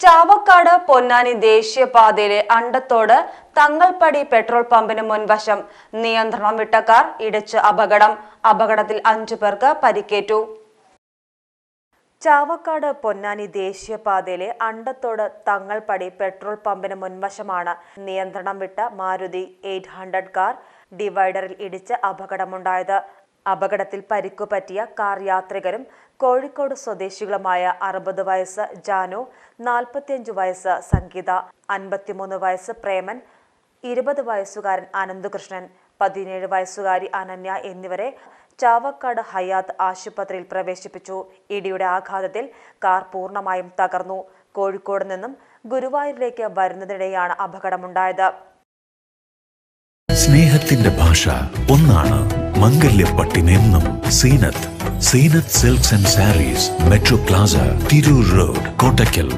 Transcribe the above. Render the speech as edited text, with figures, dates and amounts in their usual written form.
ചാവക്കാട് പൊന്നാനി ദേശീയപാതയിലെ അണ്ടത്തോട് തങ്ങൾപടി പെട്രോൾ പമ്പിന് മുൻവശം നിയന്ത്രണം വിട്ട കാർ ഇടിച്ച് അപകടത്തിൽ 5 പേർക്ക് പരിക്കേറ്റു. ചാവക്കാട് പൊന്നാനി ദേശീയപാതയിലെ അണ്ടത്തോട് തങ്ങൾപടി പെട്രോൾ പമ്പിന് മുൻവശമാണ് നിയന്ത്രണം വിട്ട മാരുതി 800 കാർ ഡിവൈഡറിൽ ഇടിച്ച് അപകടമുണ്ടായത്. അപകടത്തിൽ പരിക്കുപറ്റിയ കാർ യാത്രികരും കോഴിക്കോട് സ്വദേശികളുമായ 60 വയസ്സ് ജാനു, 45 വയസ്സ് സംഗീത, 53 വയസ്സ് പ്രേമൻ, 20 വയസ്സുകാരൻ അനന്തകൃഷ്ണൻ, 17 വയസ്സുകാരി അനന്യ എന്നിവരെ ചാവക്കാട് ഹയാത്ത് ആശുപത്രിയിൽ പ്രവേശിപ്പിച്ചു. ഇടിയുടെ ആഘാതത്തിൽ കാർ പൂർണ്ണമായും തകർന്നു. കോഴിക്കോട് നിന്നും ഗുരുവായൂരിലേക്ക് വരുന്നതിനിടെയാണ് അപകടമുണ്ടായത്. സ്നേഹത്തിന്റെ ഭാഷ ഒന്നാണ്. മംഗല്യപ്പട്ടിനെന്നും Zeenath Silks and Sarees, Metro Plaza, Tirur Road, Kottakkal.